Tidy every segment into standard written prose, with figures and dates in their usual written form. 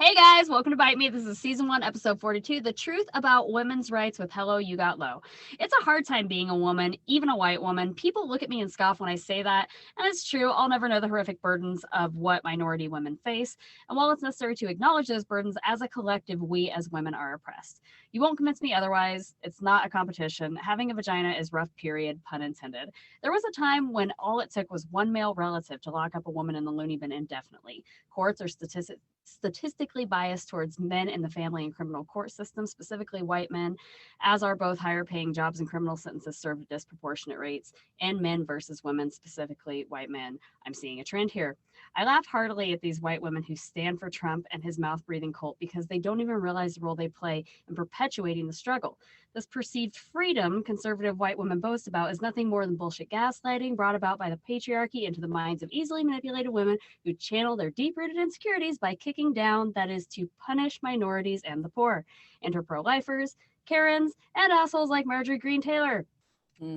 Hey guys, welcome to Bite Me. This is season 1, episode 42, The Truth About Women's Rights with hello.u.got.lo. It's a hard time being a woman, even a white woman. People look at me and scoff when I say that, and it's true. I'll never know the horrific burdens of what minority women face. And while it's necessary to acknowledge those burdens, as a collective, we as women are oppressed. You won't convince me otherwise. It's not a competition. Having a vagina is rough, period, pun intended. There was a time when all it took was one male relative to lock up a woman in the loony bin indefinitely. Courts are statistically biased towards men in the family and criminal court system, specifically white men, as are both higher paying jobs and criminal sentences served at disproportionate rates, and men versus women, specifically white men. I'm seeing a trend here. I laugh heartily at these white women who stand for Trump and his mouth-breathing cult because they don't even realize the role they play in perpetuating the struggle. This perceived freedom conservative white women boast about is nothing more than bullshit gaslighting brought about by the patriarchy into the minds of easily manipulated women who channel their deep-rooted insecurities by kicking down, that is, to punish minorities and the poor. Enter pro-lifers, Karens, and assholes like Marjorie Greene Taylor.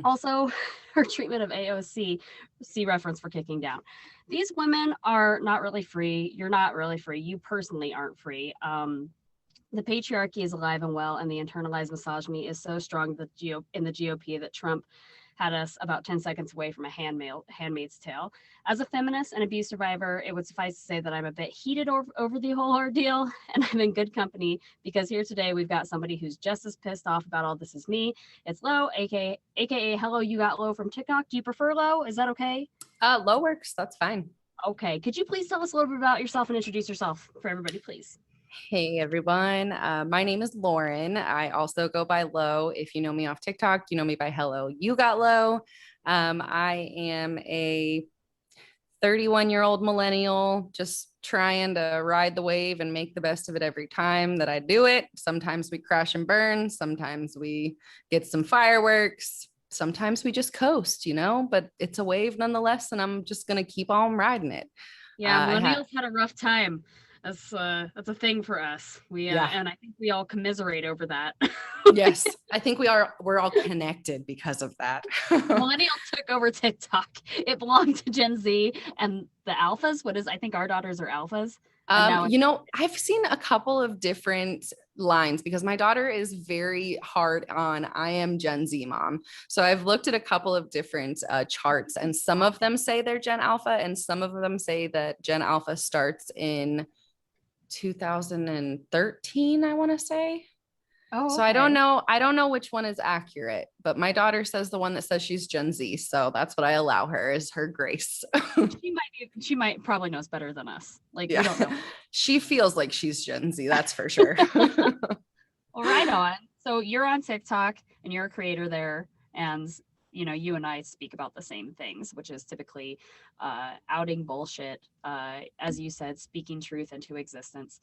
Also, her treatment of AOC, see reference for kicking down. These women are not really free. You're not really free. You personally aren't free. The patriarchy is alive and well, and the internalized misogyny is so strong that in the GOP that Trump had us about 10 seconds away from a handmaid's tale. As a feminist and abuse survivor, it would suffice to say that I'm a bit heated over the whole ordeal, and I'm in good company because here today we've got somebody who's just as pissed off about all this as me. It's Lo, aka hello, you got Lo from TikTok. Do you prefer Lo? Is that okay? Lo works. That's fine. Okay. Could you please tell us a little bit about yourself and introduce yourself for everybody, please? Hey everyone, my name is Lauren. I also go by Lo. If you know me off TikTok, you know me by hello.u.got.lo. I am a 31-year-old millennial, just trying to ride the wave and make the best of it every time that I do it. Sometimes we crash and burn. Sometimes we get some fireworks. Sometimes we just coast, but it's a wave nonetheless. And I'm just going to keep on riding it. Yeah, millennials had a rough time. That's a thing for us. And I think we all commiserate over that. Yes, I think we're all connected because of that. Millennials took over TikTok. It belonged to Gen Z and the alphas. I think our daughters are alphas. I've seen a couple of different lines because my daughter is very hard on I am Gen Z mom. So I've looked at a couple of different charts, and some of them say they're Gen Alpha and some of them say that Gen Alpha starts in 2013, I want to say. Oh, okay. So I don't know which one is accurate, but my daughter says the one that says she's Gen Z. So that's what I allow her, is her grace. She might probably knows better than us. We don't know. She feels like she's Gen Z. That's for sure. Well, right on. So you're on TikTok and you're a creator there, and you and I speak about the same things, which is typically outing bullshit, as you said, speaking truth into existence,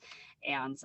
and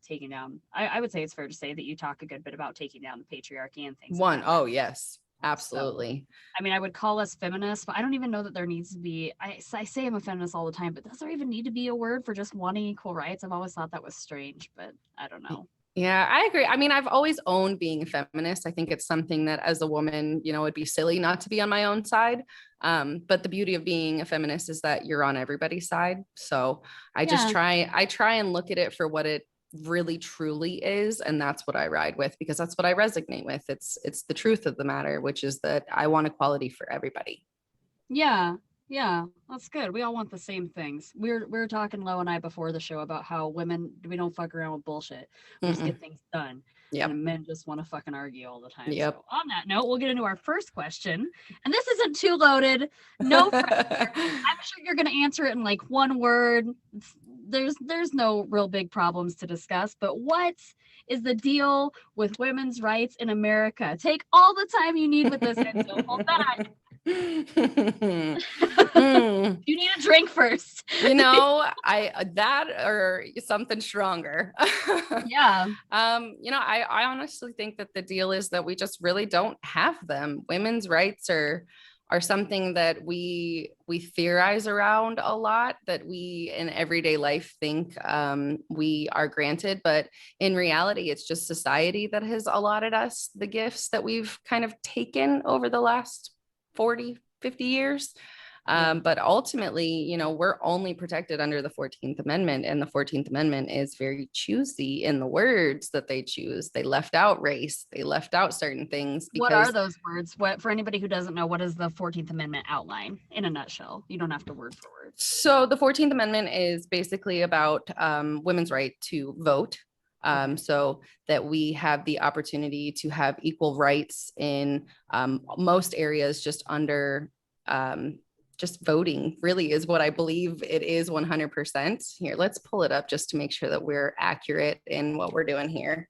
taking down. I would say it's fair to say that you talk a good bit about taking down the patriarchy and things. Oh, yes, absolutely. So, I would call us feminists, but I don't even know that there needs to be. I say I'm a feminist all the time, but does there even need to be a word for just wanting equal rights? I've always thought that was strange, but I don't know. Yeah, I agree. I've always owned being a feminist. I think it's something that as a woman, it'd be silly not to be on my own side. But the beauty of being a feminist is that you're on everybody's side. So I try and look at it for what it really truly is. And that's what I ride with, because that's what I resonate with. It's the truth of the matter, which is that I want equality for everybody. Yeah, that's good. We all want the same things. We were talking, Lo and I, before the show about how women, we don't fuck around with bullshit. We just get things done. Yep. And men just want to fucking argue all the time. Yep. So on that note, we'll get into our first question. And this isn't too loaded. No pressure. I'm sure you're going to answer it in one word. There's no real big problems to discuss. But what is the deal with women's rights in America? Take all the time you need with this, and don't hold back. You need a drink first. That or something stronger. Yeah. I honestly think that the deal is that we just really don't have them. Women's rights are something that we theorize around a lot, that we in everyday life think we are granted, but in reality, it's just society that has allotted us the gifts that we've kind of taken over the last 40, 50 years. But ultimately, you know, we're only protected under the 14th Amendment, and the 14th Amendment is very choosy in the words that they choose. They left out race, they left out certain things What are because those words? What, for anybody who doesn't know, what is the 14th Amendment outline in a nutshell? You don't have to word for word. so the 14th Amendment is basically about women's right to vote. Okay. So that we have the opportunity to have equal rights in most areas, just under just voting really is what I believe it is 100%. Here, let's pull it up just to make sure that we're accurate in what we're doing here.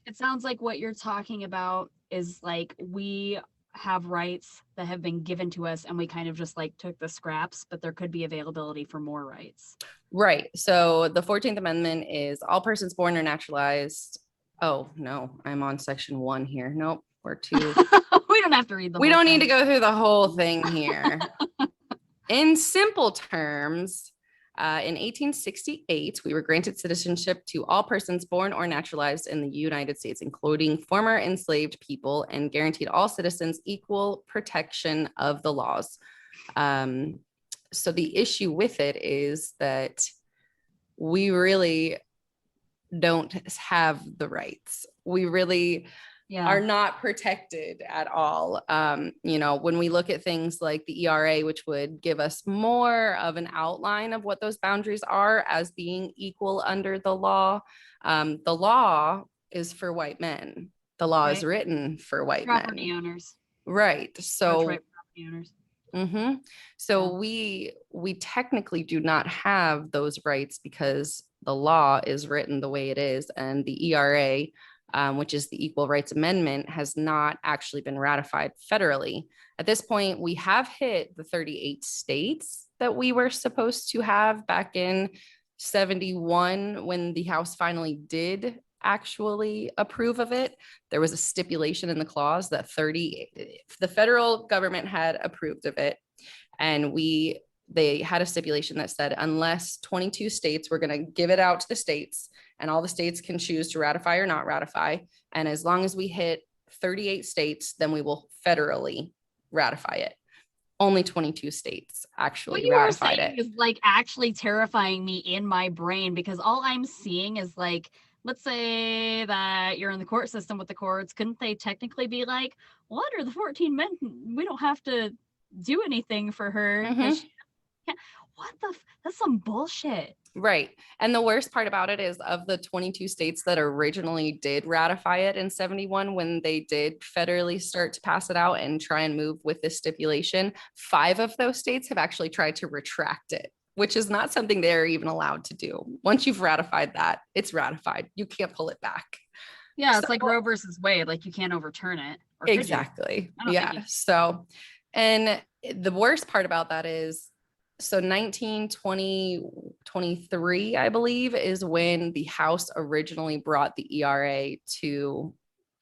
It sounds like what you're talking about is like we have rights that have been given to us and we kind of just like took the scraps, but there could be availability for more rights. Right. So the 14th Amendment is all persons born or naturalized. Oh, no, I'm on section 1 here. Nope, we're 2. We don't have to read the We whole don't thing. need to go through the whole thing here. In simple terms, in 1868, we were granted citizenship to all persons born or naturalized in the United States, including former enslaved people, and guaranteed all citizens equal protection of the laws. So the issue with it is that we really don't have the rights. We really are not protected at all. You know, when we look at things like the ERA, which would give us more of an outline of what those boundaries are as being equal under the law is for white men. The law is written for white property men. owners. Right. So property owners. So we technically do not have those rights because the law is written the way it is, and the ERA, which is the Equal Rights Amendment, has not actually been ratified federally. At this point, we have hit the 38 states that we were supposed to have back in 71 when the House finally did actually approve of it. There was a stipulation in the clause that the federal government had approved of it, and they had a stipulation that said unless 22 states were going to give it out to the states, and all the states can choose to ratify or not ratify, and as long as we hit 38 states, then we will federally ratify it. Only 22 states actually ratified it. Is like actually terrifying me in my brain, because all I'm seeing is like, let's say that you're in the court system with the courts. Couldn't they technically be like, well, under the 14 men, we don't have to do anything for her? What the? That's some bullshit. Right. And the worst part about it is, of the 22 states that originally did ratify it in 71, when they did federally start to pass it out and try and move with this stipulation, 5 of those states have actually tried to retract it, which is not something they're even allowed to do. Once you've ratified that, it's ratified. You can't pull it back. Yeah, it's like Roe versus Wade. Like, you can't overturn it. Exactly. Yeah. So, and the worst part about that is, so 1923, I believe, is when the House originally brought the ERA to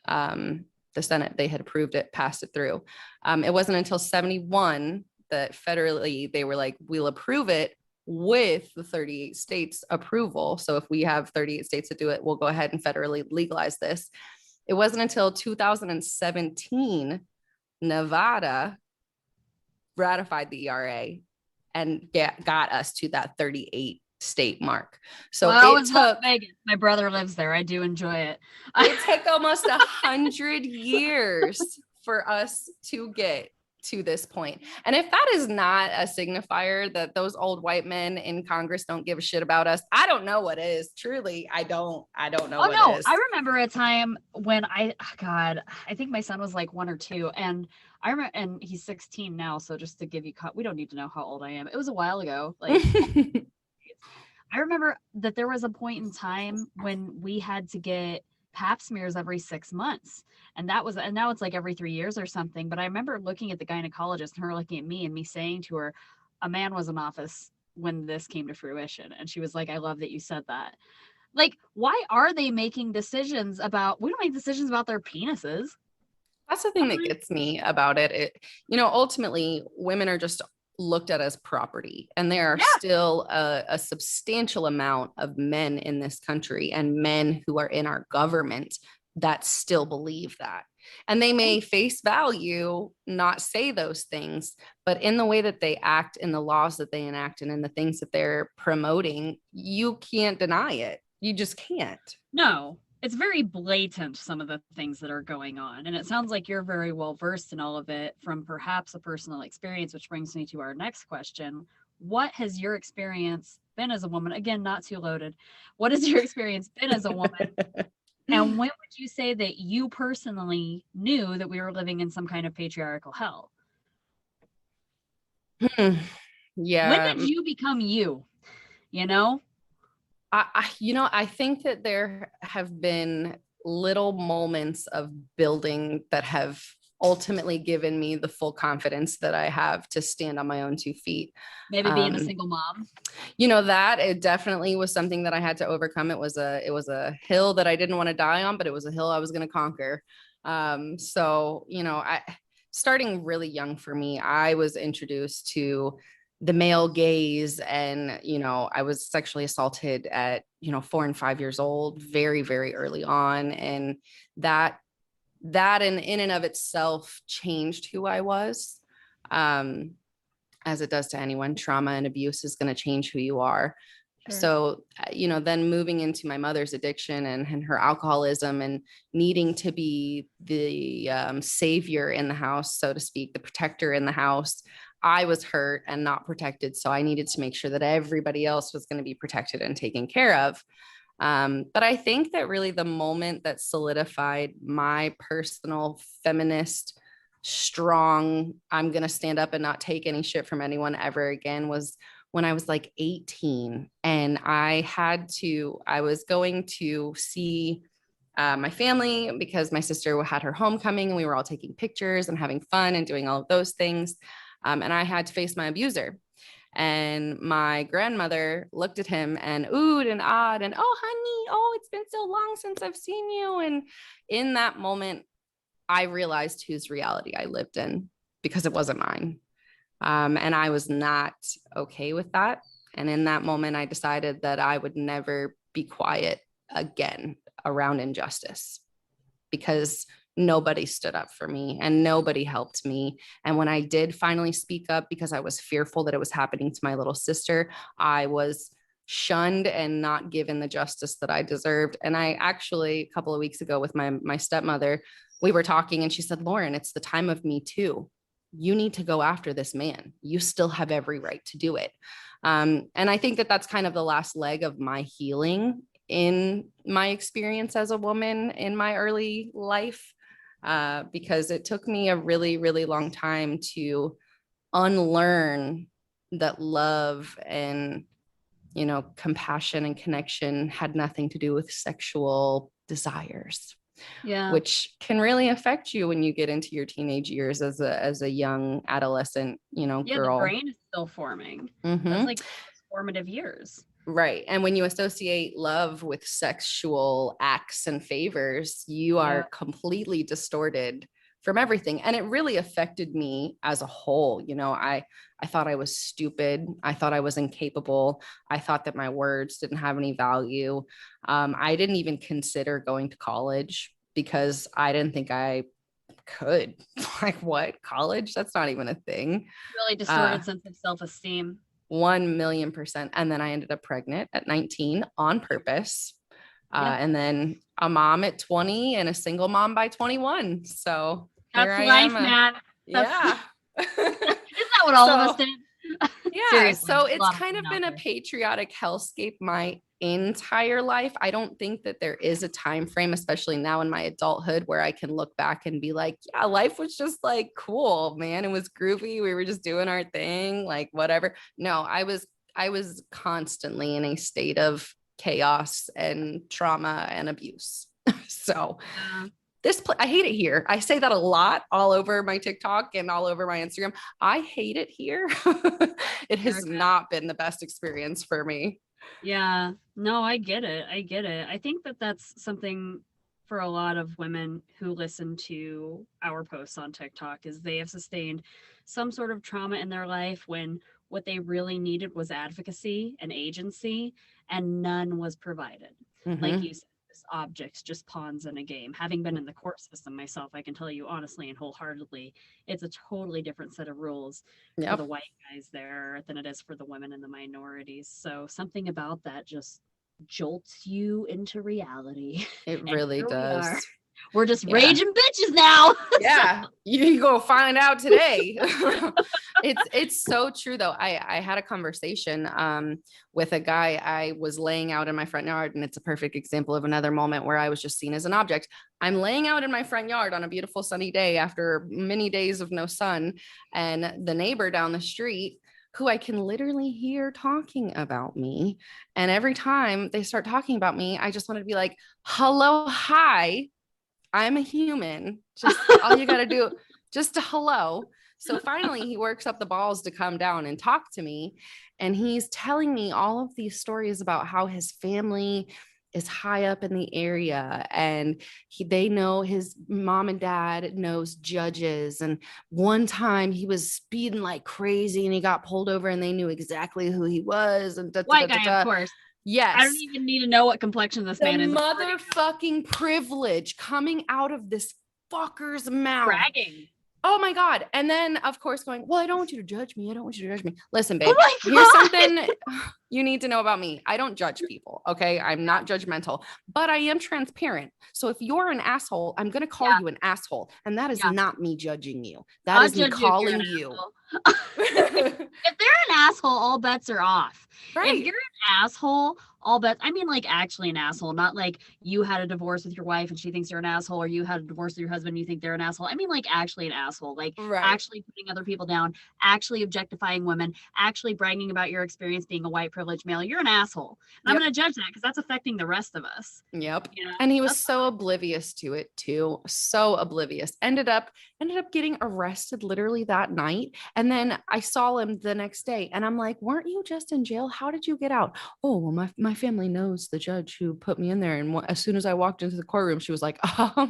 the Senate. They had approved it, passed it through. It wasn't until 71 that federally they were like, we'll approve it with the 38 states approval. So if we have 38 states that do it, we'll go ahead and federally legalize this. It wasn't until 2017, Nevada ratified the ERA and got us to that 38 state mark. So it took Vegas. My brother lives there. I do enjoy it. It took almost 100 years for us to get to this point. And if that is not a signifier that those old white men in Congress don't give a shit about us, I don't know what is. Truly, I don't know what is. I remember a time when I think my son was like 1 or 2, and I remember, and he's 16 now. So just to give you, we don't need to know how old I am. It was a while ago. Like, I remember that there was a point in time when we had to get pap smears every 6 months. And now it's like every 3 years or something. But I remember looking at the gynecologist and her looking at me and me saying to her, a man was in office when this came to fruition. And she was like, I love that you said that. Like, why are they making decisions about, we don't make decisions about their penises. That's the thing that gets me about it. Ultimately, women are just looked at as property, and there are still a substantial amount of men in this country and men who are in our government that still believe that. And they may face value not say those things, but in the way that they act, in the laws that they enact, and in the things that they're promoting, you can't deny it. You just can't. No, it's very blatant, some of the things that are going on. And it sounds like you're very well versed in all of it from perhaps a personal experience, which brings me to our next question. What has your experience been as a woman? Again, not too loaded. What has your experience been as a woman? And when would you say that you personally knew that we were living in some kind of patriarchal hell? When Yeah. did you become you? You know? I think that there have been little moments of building that have ultimately given me the full confidence that I have to stand on my own 2 feet. Maybe being a single mom. That it definitely was something that I had to overcome. It was a hill that I didn't want to die on, but it was a hill I was going to conquer. I starting really young for me, I was introduced to the male gaze, and I was sexually assaulted at 4 and 5 years old, very, very early on. And that in and of itself changed who I was. As it does to anyone, trauma and abuse is going to change who you are. Sure. So, then moving into my mother's addiction and her alcoholism, and needing to be the savior in the house, so to speak, the protector in the house, I was hurt and not protected. So I needed to make sure that everybody else was going to be protected and taken care of. But I think that really the moment that solidified my personal feminist, strong, I'm going to stand up and not take any shit from anyone ever again, was when I was like 18. And I was going to see my family because my sister had her homecoming, and we were all taking pictures and having fun and doing all of those things. And I had to face my abuser. And my grandmother looked at him and oohed and awed and, oh, honey, oh, it's been so long since I've seen you. And in that moment, I realized whose reality I lived in, because it wasn't mine. And I was not okay with that. And in that moment, I decided that I would never be quiet again around injustice, because nobody stood up for me and nobody helped me. And when I did finally speak up, because I was fearful that it was happening to my little sister, I was shunned and not given the justice that I deserved. And I actually, a couple of weeks ago with my stepmother, we were talking, and she said, Lauren, it's the time of Me Too. You need to go after this man. You still have every right to do it. And I think that that's kind of the last leg of my healing in my experience as a woman in my early life, because it took me a really, really long time to unlearn that love and, compassion and connection had nothing to do with sexual desires. Yeah. Which can really affect you when you get into your teenage years as a young adolescent, girl. The brain is still forming. Mm-hmm. That's like formative years. Right. And when you associate love with sexual acts and favors, you are completely distorted from everything. And it really affected me as a whole. I thought I was stupid. I thought I was incapable. I thought that my words didn't have any value. I didn't even consider going to college because I didn't think I could. Like, what? College? That's not even a thing. Really distorted sense of self-esteem. 1,000,000%. And then I ended up pregnant at 19 on purpose. And then a mom at 20 and a single mom by 21. So that's life, man. Yeah. Isn't that what all of us did? Yeah. Seriously, so it's kind of been a patriotic hellscape my entire life. I don't think that there is a time frame, especially now in my adulthood, where I can look back and be like, yeah, life was just like cool, man. It was groovy. We were just doing our thing, like whatever. No, I was constantly in a state of chaos and trauma and abuse. So I hate it here. I say that a lot all over my TikTok and all over my Instagram. I hate it here. It has not been the best experience for me. Yeah, no, I get it. I think that that's something for a lot of women who listen to our posts on TikTok, is they have sustained some sort of trauma in their life when what they really needed was advocacy and agency, and none was provided. Mm-hmm. Like you said, just objects, just pawns in a game. Having been in the court system myself, I can tell you honestly and wholeheartedly, it's a totally different set of rules for the Yep. white guys there than it is for the women and the minorities. So something about that just jolts you into reality. It And really here we are. does. We're just Yeah. raging bitches now. Yeah, you go find out today. It's so true though. I had a conversation with a guy. I was laying out in my front yard, and it's a perfect example of another moment where I was just seen as an object. I'm laying out in my front yard on a beautiful sunny day after many days of no sun, and the neighbor down the street, who I can literally hear talking about me, and every time they start talking about me, I just want to be like, hello, hi, I'm a human. Just all you got to do, just a hello. So finally, he works up the balls to come down and talk to me. And he's telling me all of these stories about how his family is high up in the area, and they know his mom and dad knows judges. And one time he was speeding like crazy and he got pulled over, and they knew exactly who he was. And White guy, of course. I don't yes, even need to know what complexion this the man is. motherfucking privilege coming out of this fucker's mouth. Bragging. Oh my God. And then, of course, going, well, I don't want you to judge me. I don't want you to judge me. Listen, Oh babe, my here's God. something you need to know about me. I don't judge people. Okay. I'm not judgmental, but I am transparent. So if you're an asshole, I'm going to call you an asshole. And that is not me judging you. That I'll is me judge you if you're calling an you. If they're an asshole, all bets are off. If Right. you're an asshole, all bets, I mean, like actually an asshole, not like you had a divorce with your wife and she thinks you're an asshole, or you had a divorce with your husband and you think they're an asshole. I mean, like actually an asshole, like Right. actually putting other people down, actually objectifying women, actually bragging about your experience being a white privileged male. You're an asshole. And I'm going to judge that because that's affecting the rest of us. Yep. You know? And he was so oblivious to it too. So oblivious. Ended up getting arrested literally that night. And then I saw him the next day and I'm like, weren't you just in jail? How did you get out? Oh, well, my family knows the judge who put me in there. And as soon as I walked into the courtroom, she was like,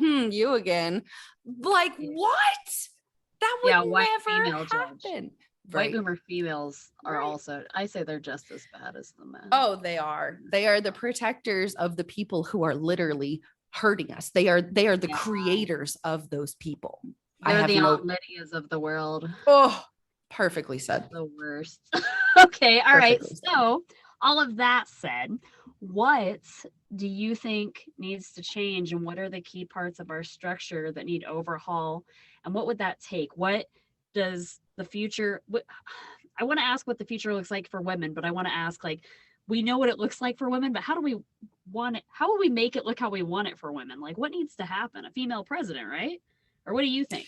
you again. Like, what? That would never happen. White boomer females are also, I say they're just as bad as the men. Oh, they are. They are the protectors of the people who are literally hurting us. They are the creators of those people. They're the Aunt Lydias of the world. Oh, perfectly said. The worst. Okay. All right. So all of that said, what do you think needs to change, and what are the key parts of our structure that need overhaul, and what would that take? What does the future, I want to ask what the future looks like for women, but I want to ask, like, we know what it looks like for women, but how do we want it? How will we make it look how we want it for women? Like, what needs to happen? A female president, right? Or what do you think?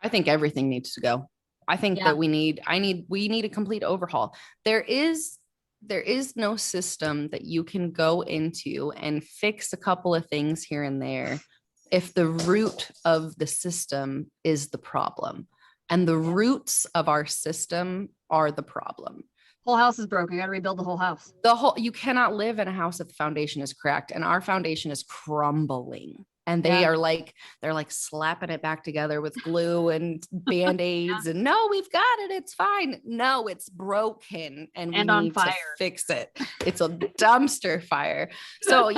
I think everything needs to go. I think that we need a complete overhaul. There is no system that you can go into and fix a couple of things here and there if the root of the system is the problem. And the roots of our system are the problem. Whole house is broken. You got to rebuild the whole house. You cannot live in a house if the foundation is cracked, and our foundation is crumbling. And they're like slapping it back together with glue and band-aids and no, we've got it. It's fine. No, it's broken and we need to fix it. It's a dumpster fire. So,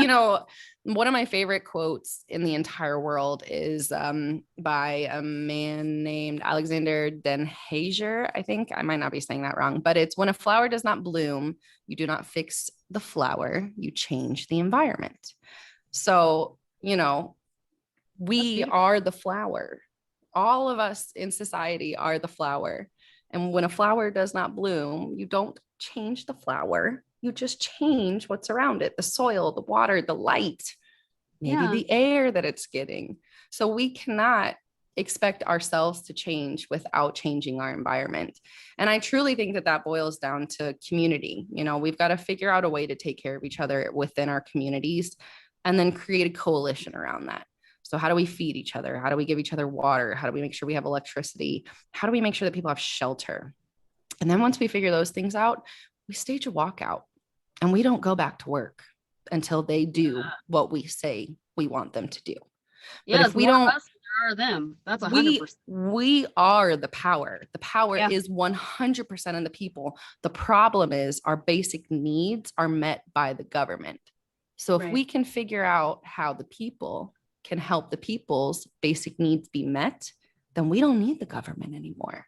one of my favorite quotes in the entire world is by a man named Alexander Den Hager. I think I might not be saying that wrong, but it's, when a flower does not bloom, you do not fix the flower, you change the environment. So, we are the flower. All of us in society are the flower. And when a flower does not bloom, you don't change the flower. You just change what's around it, the soil, the water, the light, maybe the air that it's getting. So we cannot expect ourselves to change without changing our environment. And I truly think that boils down to community. We've got to figure out a way to take care of each other within our communities and then create a coalition around that. So how do we feed each other? How do we give each other water? How do we make sure we have electricity? How do we make sure that people have shelter? And then once we figure those things out, we stage a walkout and we don't go back to work until they do what we say we want them to do. Yeah, but if we don't, there are them. That's 100%. We are the power. The power is 100% in the people. The problem is our basic needs are met by the government. So if Right. we can figure out how the people can help the people's basic needs be met, then we don't need the government anymore.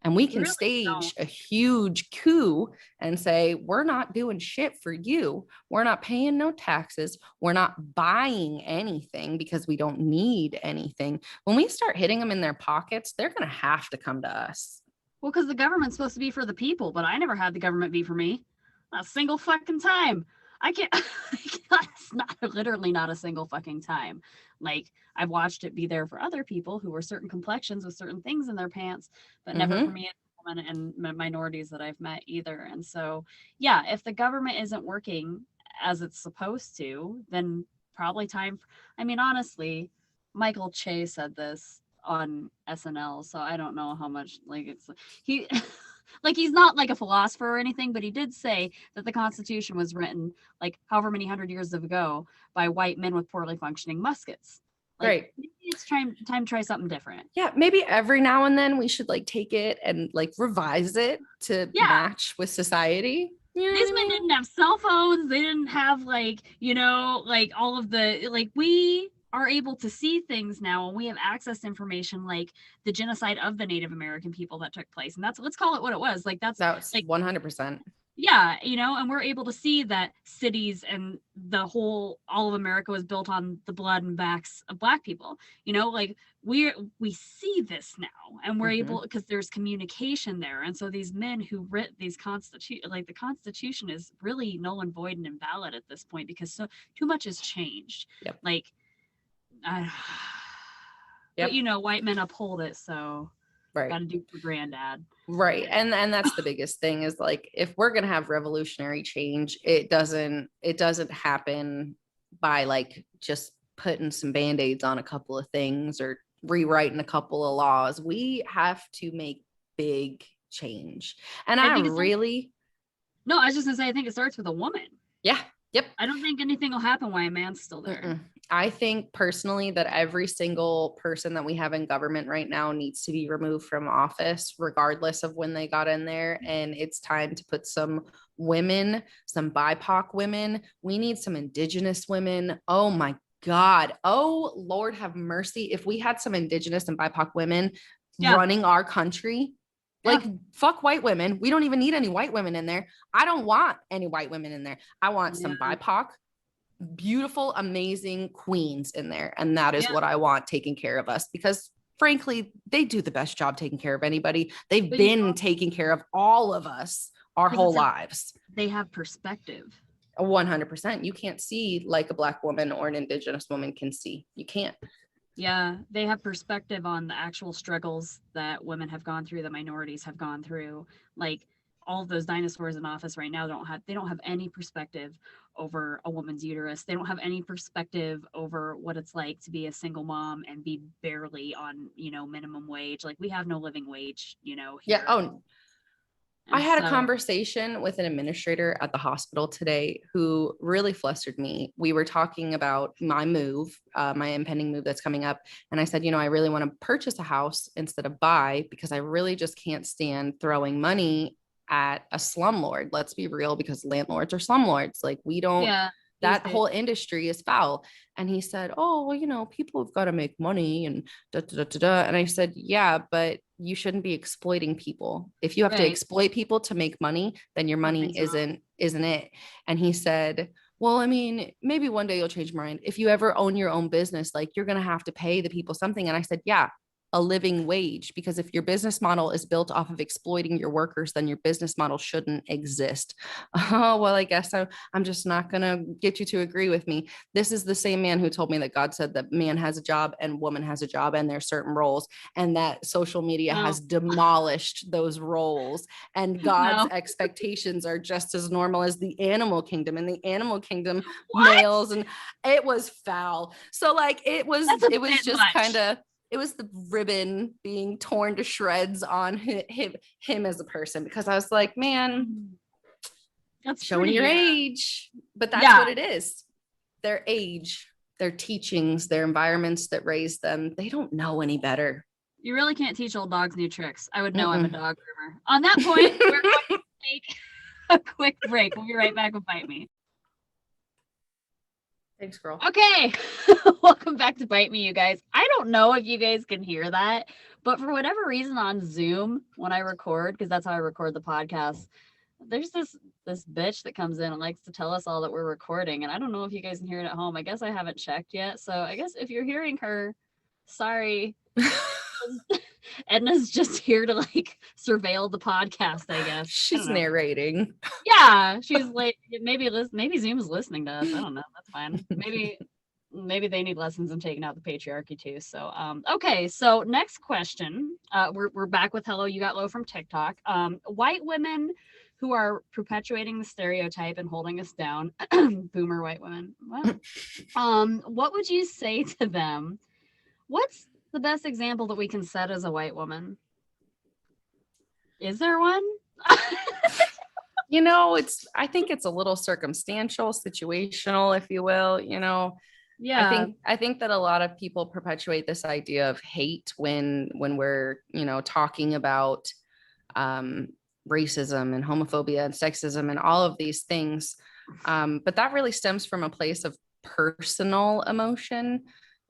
And we can Really stage don't. a huge coup and say, we're not doing shit for you. We're not paying no taxes. We're not buying anything because we don't need anything. When we start hitting them in their pockets, they're going to have to come to us. Well, because the government's supposed to be for the people, but I never had the government be for me. Not a single fucking time. I can't. It's not literally not a single fucking time. Like I've watched it be there for other people who were certain complexions with certain things in their pants, but never for me as a woman and minorities that I've met either. And so, yeah, if the government isn't working as it's supposed to, then probably time. I mean, honestly, Michael Che said this on SNL, so I don't know how much like it's he like he's not like a philosopher or anything, but he did say that the Constitution was written like however many hundred years ago by white men with poorly functioning muskets. Like Right. maybe it's time to try something different. Yeah, maybe every now and then we should like take it and like revise it to Yeah. match with society. You know These what I men mean? didn't have cell phones. They didn't have like, like all of the like we are able to see things now and we have access to information like the genocide of the Native American people that took place. And that's let's call it what it was. Like that's That's like 100%. yeah, and we're able to see that cities and the whole all of America was built on the blood and backs of black people. Like we see this now, and we're able because there's communication there, and so these men who writ these like the Constitution is really null and void and invalid at this point because so too much has changed. Yep. Like, but white men uphold it, so Right. got to do for granddad. Right. And that's the biggest thing is like if we're going to have revolutionary change, it doesn't happen by like just putting some band-aids on a couple of things or rewriting a couple of laws. We have to make big change. And I really No, I was just gonna say I think it starts with a woman. Yeah. Yep. I don't think anything will happen while a man's still there. I think personally that every single person that we have in government right now needs to be removed from office, regardless of when they got in there. And it's time to put some women, some BIPOC women. We need some Indigenous women. Oh my God. Oh, Lord have mercy. If we had some Indigenous and BIPOC women running our country, like fuck white women. We don't even need any white women in there. I don't want any white women in there. I want some BIPOC, beautiful, amazing queens in there. And that is what I want taking care of us because frankly, they do the best job taking care of anybody. They've been taking care of all of us our whole lives. They have perspective. 100%. You can't see like a Black woman or an Indigenous woman can see. You can't. Yeah, they have perspective on the actual struggles that women have gone through, that minorities have gone through. Like all of those dinosaurs in office right now don't have any perspective over a woman's uterus. They don't have any perspective over what it's like to be a single mom and be barely on, minimum wage. Like we have no living wage, here. Yeah. Oh, I had a conversation with an administrator at the hospital today who really flustered me. We were talking about my move, my impending move that's coming up. And I said, I really want to purchase a house instead of buy because I really just can't stand throwing money at a slumlord. Let's be real, because landlords are slumlords. Like we don't, that whole industry is foul. And he said, oh, well, people have got to make money and da, da, da, da, da. And I said, yeah, but you shouldn't be exploiting people. If you have to exploit people to make money, then your money isn't it. And he said, well, I mean, maybe one day you'll change your mind. If you ever own your own business, like you're going to have to pay the people something. And I said, yeah, a living wage, because if your business model is built off of exploiting your workers, then your business model shouldn't exist. Oh, well, I guess I'm just not going to get you to agree with me. This is the same man who told me that God said that man has a job and woman has a job and there's certain roles, and that social media has demolished those roles, and God's expectations are just as normal as the animal kingdom. And the animal kingdom males, and it was foul. So like it was just kind of, it was the ribbon being torn to shreds on him as a person, because I was like, man, that's showing your age. But that's what it is. Their age, their teachings, their environments that raised them, they don't know any better. You really can't teach old dogs new tricks. I would know. I'm a dog groomer. On that point, we're going to take a quick break. We'll be right back with Bite Me. Thanks, girl. Okay. Welcome back to Bite Me, you guys. I don't know if you guys can hear that, but for whatever reason on Zoom, when I record, because that's how I record the podcast, there's this bitch that comes in and likes to tell us all that we're recording. And I don't know if you guys can hear it at home. I guess I haven't checked yet. So I guess if you're hearing her, sorry. Edna's just here to like surveil the podcast, I guess. She's narrating. Yeah, she's like maybe Zoom is listening to us. I don't know. That's fine. Maybe they need lessons in taking out the patriarchy too. So okay, so next question. We're back with Hello, You Got Low from TikTok. White women who are perpetuating the stereotype and holding us down, boomer white women. What would you say to them? What's the best example that we can set as a white woman? Is there one? I think it's a little circumstantial, situational, if you will, Yeah. I think that a lot of people perpetuate this idea of hate when we're, talking about racism and homophobia and sexism and all of these things. But that really stems from a place of personal emotion,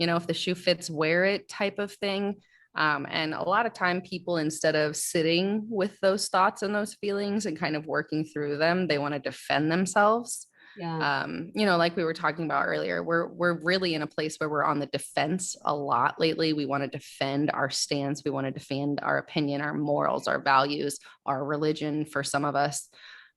if the shoe fits, wear it type of thing. And a lot of time people, instead of sitting with those thoughts and those feelings and kind of working through them, they want to defend themselves. Yeah. Like we were talking about earlier, we're really in a place where we're on the defense a lot lately. We want to defend our stance. We want to defend our opinion, our morals, our values, our religion for some of us.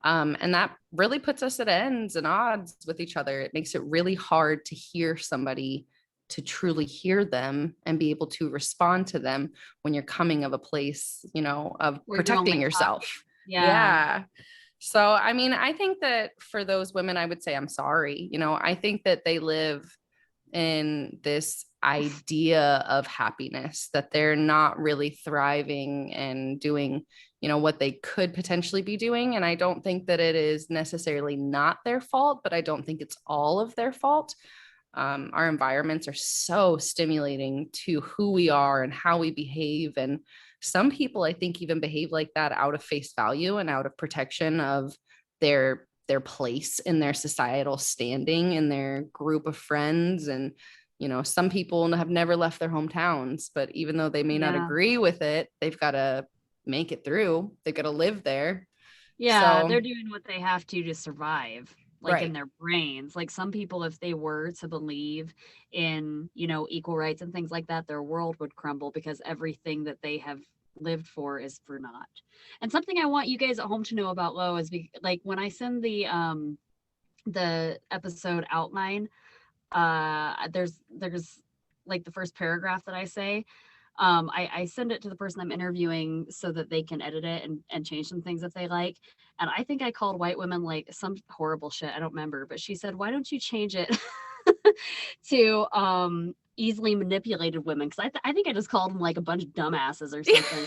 And that really puts us at ends and odds with each other. It makes it really hard to hear somebody, to truly hear them and be able to respond to them when you're coming of a place, of Where protecting yourself. Yeah. So, I mean, I think that for those women, I would say, I'm sorry. I think that they live in this idea of happiness, that they're not really thriving and doing, what they could potentially be doing. And I don't think that it is necessarily not their fault, but I don't think it's all of their fault. Our environments are so stimulating to who we are and how we behave. And some people, I think, even behave like that out of face value and out of protection of their place in their societal standing in their group of friends. And some people have never left their hometowns, but even though they may not agree with it, they've got to make it through. They've got to live there. Yeah, So, they're doing what they have to survive, like in right. their brains. Like some people, if they were to believe in, equal rights and things like that, their world would crumble because everything that they have lived for is for naught. And something I want you guys at home to know about Lo is like when I send the episode outline, there's like the first paragraph that I say, I send it to the person I'm interviewing so that they can edit it and change some things if they like. And I think I called white women like some horrible shit. I don't remember, but she said, why don't you change it to easily manipulated women? Because I think I just called them like a bunch of dumbasses or something.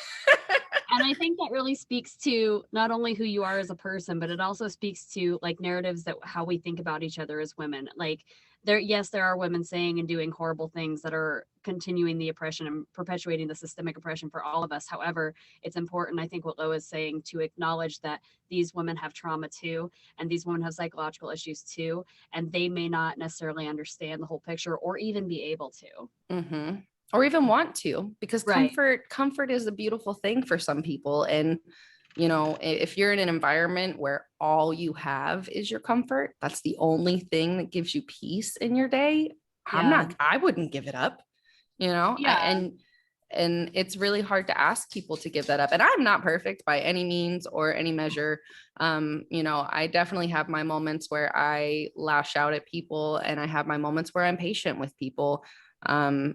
And I think that really speaks to not only who you are as a person, but it also speaks to like narratives that how we think about each other as women. Like there are women saying and doing horrible things that are continuing the oppression and perpetuating the systemic oppression for all of us. However, it's important, I think, what Lo is saying, to acknowledge that these women have trauma too, and these women have psychological issues too, and they may not necessarily understand the whole picture or even be able to. Mm-hmm. Or even want to, because comfort is a beautiful thing for some people. And if you're in an environment where all you have is your comfort, that's the only thing that gives you peace in your day, I wouldn't give it up, and it's really hard to ask people to give that up. And I'm not perfect by any means or any measure. I definitely have my moments where I lash out at people, and I have my moments where I'm patient with people. I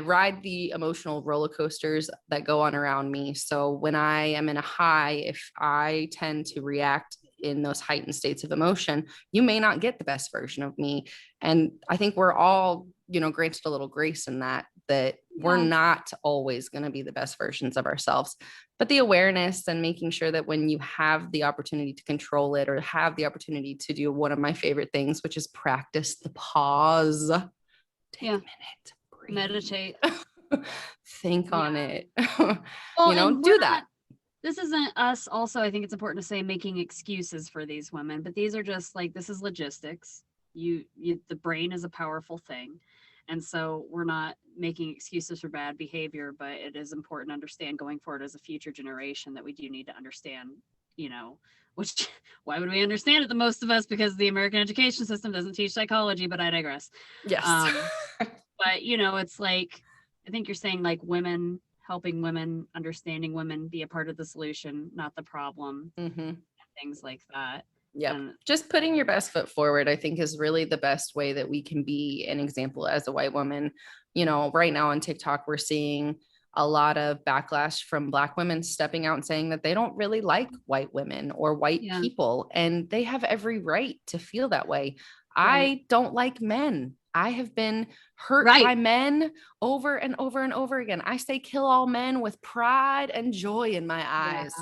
ride the emotional roller coasters that go on around me. So when I am in a high, if I tend to react in those heightened states of emotion, you may not get the best version of me. And I think we're all, granted a little grace in that we're not always going to be the best versions of ourselves. But the awareness and making sure that when you have the opportunity to control it, or have the opportunity to do one of my favorite things, which is practice the pause, take a minute, breathe. Meditate. Think on it. Well, do that. this isn't us also, I think it's important to say, making excuses for these women, but these are just like, this is logistics. The brain is a powerful thing. And so we're not making excuses for bad behavior, but it is important to understand going forward as a future generation that we do need to understand, you know, which why would we understand it the most of us? Because the American education system doesn't teach psychology, but I digress. Yes. But you know, it's like, I think you're saying like women, helping women, understanding women, be a part of the solution, not the problem, things like that. Yeah. And just putting your best foot forward, I think, is really the best way that we can be an example as a white woman. You know, right now on TikTok, we're seeing a lot of backlash from Black women stepping out and saying that they don't really like white women or white people, and they have every right to feel that way. I don't like men. I have been hurt by men over and over and over again. I say kill all men with pride and joy in my eyes.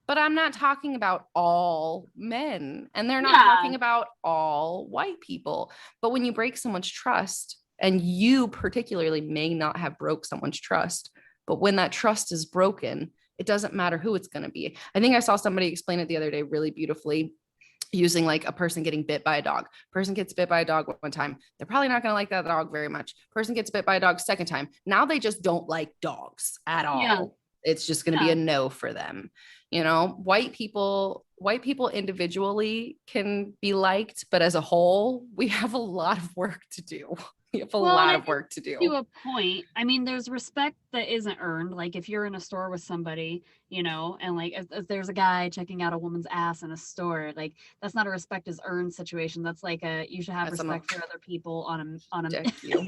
But I'm not talking about all men, and they're not talking about all white people. But when you break someone's trust, and you particularly may not have broke someone's trust, but when that trust is broken, it doesn't matter who it's going to be. I think I saw somebody explain it the other day really beautifully, using like a person getting bit by a dog. Person gets bit by a dog one time. They're probably not going to like that dog very much. Person gets bit by a dog second time. Now they just don't like dogs at all. It's just going to be a no for them. You know, white people individually can be liked, but as a whole, we have a lot of work to do. We have a lot of work to do. To a point. I mean, there's respect that isn't earned. Like if you're in a store with somebody, you know, and like if there's a guy checking out a woman's ass in a store, like that's not a respect is earned situation. That's like you should have respect for other people on a Deck you.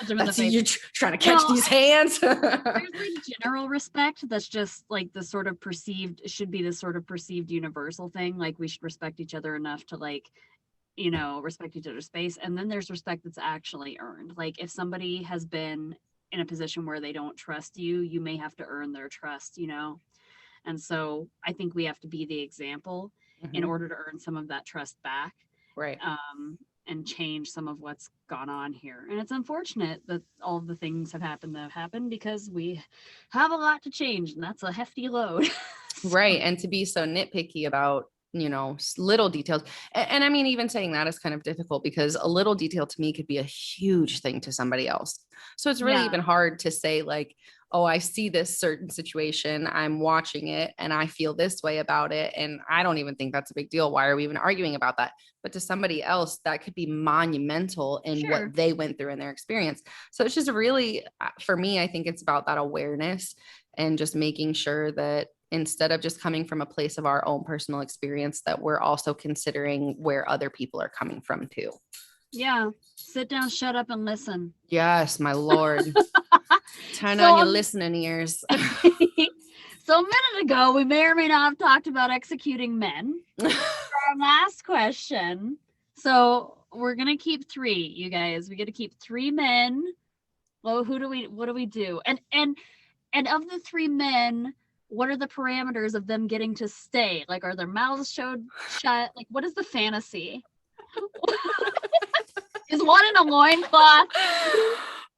That's you're trying to catch these hands. There's like general respect that's just like the sort of perceived, should be the sort of perceived universal thing. Like we should respect each other enough to like, you know, respect each other's space. And then there's respect that's actually earned. Like if somebody has been in a position where they don't trust you, you may have to earn their trust, you know? And so I think we have to be the example in order to earn some of that trust back. Right. And change some of what's gone on here. And it's unfortunate that all of the things have happened because we have a lot to change, and that's a hefty load. Right. And to be so nitpicky about, you know, little details. And I mean, even saying that is kind of difficult because a little detail to me could be a huge thing to somebody else. So it's really even hard to say like, oh, I see this certain situation, I'm watching it and I feel this way about it. And I don't even think that's a big deal. Why are we even arguing about that? But to somebody else, that could be monumental in what they went through in their experience. So it's just really, for me, I think it's about that awareness and just making sure that instead of just coming from a place of our own personal experience, that we're also considering where other people are coming from too. Yeah. Sit down, shut up, and listen. Yes, my Lord. Turn on your listening ears. So a minute ago, we may or may not have talked about executing men. For our last question. So we're going to keep 3, you guys. We got to keep 3 men. Well, what do we do? And of the 3 men, what are the parameters of them getting to stay? Like, are their mouths shut? Like, what is the fantasy? Is one in a loincloth?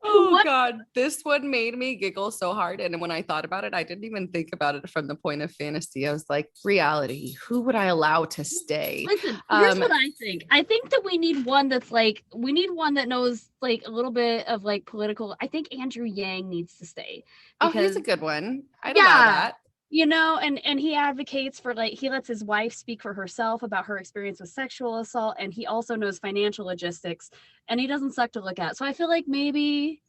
Oh God, this one made me giggle so hard. And when I thought about it, I didn't even think about it from the point of fantasy. I was like, reality, who would I allow to stay? Listen, here's what I think. I think that we need one that's like, we need one that knows like a little bit of like political. I think Andrew Yang needs to stay. Because, he's a good one. I'd allow that. You know, and he advocates for like, he lets his wife speak for herself about her experience with sexual assault, and he also knows financial logistics, and he doesn't suck to look at. So I feel like maybe,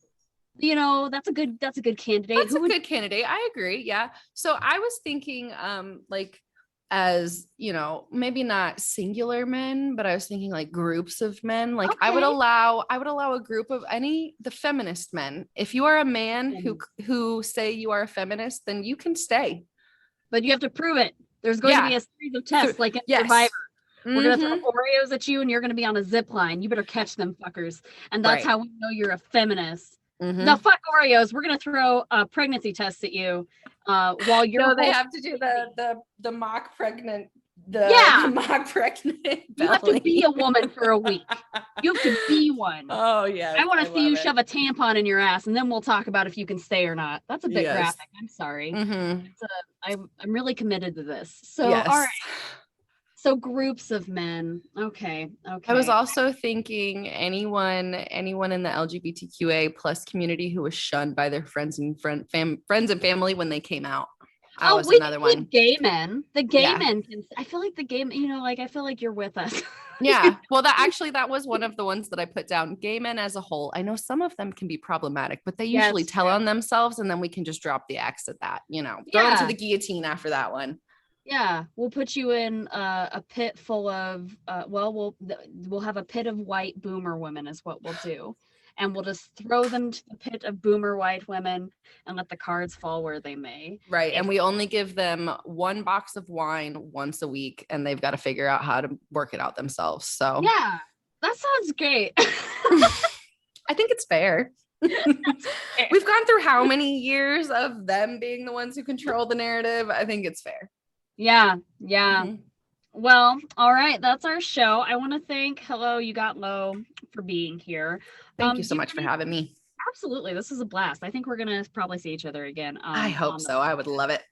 you know, that's a good candidate. That's a good candidate. I agree. Yeah. So I was thinking like, as you know, maybe not singular men, but I was thinking like groups of men. Like I would allow a group of the feminist men. If you are a man who say you are a feminist, then you can stay. But you have to prove it. There's going to be a series of tests, like in Survivor. We're going to throw Oreos at you and you're going to be on a zip line. You better catch them fuckers. And that's how we know you're a feminist. No, fuck Oreos. We're going to throw pregnancy tests at you while you're... No, they have to do the mock pregnant Yeah. the mock pregnant You have to belly. be a woman for a week. You have to be one. Oh yes. I want to see you love it. shove a tampon in your ass, and then we'll talk about if you can stay or not. That's a bit Yes. graphic. I'm sorry. Mhm. I'm really committed to this. So Yes. all right. So groups of men. Okay. I was also thinking anyone in the LGBTQA plus community who was shunned by their friends and friends and family when they came out. That was another one. Gay men. The gay men can. I feel like the gay, I feel like you're with us. Yeah. Well, that was one of the ones that I put down. Gay men as a whole. I know some of them can be problematic, but they usually tell on themselves, and then we can just drop the axe at that. Throw them to the guillotine after that one. Yeah, we'll put you in a pit full of we'll have a pit of white boomer women is what we'll do. And we'll just throw them to the pit of boomer white women and let the cards fall where they may. Right. And we only give them one box of wine once a week, and they've got to figure out how to work it out themselves. So yeah, that sounds great. I think it's fair. We've gone through how many years of them being the ones who control the narrative? I think it's fair. Yeah. Mm-hmm. Well, all right. That's our show. I want to thank hello.u.got.lo for being here. Thank you so much for having me. Absolutely. This is a blast. I think we're going to probably see each other again. I hope so. I would love it.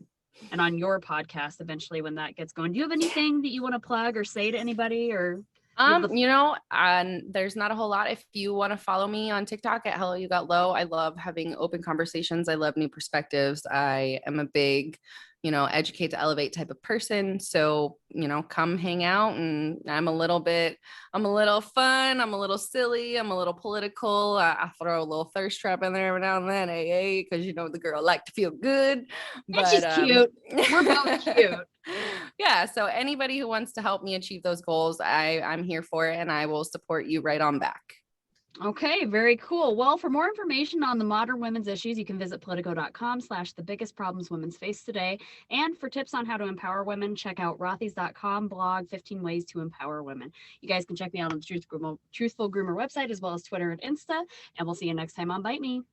And on your podcast eventually when that gets going. Do you have anything that you want to plug or say to anybody or? There's not a whole lot. If you want to follow me on TikTok at hello.u.got.lo, I love having open conversations. I love new perspectives. I am a big, educate to elevate type of person. So, come hang out, and I'm a little fun. I'm a little silly. I'm a little political. I throw a little thirst trap in there every now and then, because the girl like to feel good. But she's cute. We're both cute. Yeah. So anybody who wants to help me achieve those goals, I'm here for it, and I will support you right on back. Okay, very cool. Well, for more information on the modern women's issues, you can visit politico.com/the biggest problems women face today. And for tips on how to empower women, check out rothys.com blog 15 ways to empower women. You guys can check me out on the Truthful Groomer website, as well as Twitter and Insta. And we'll see you next time on Bite Me.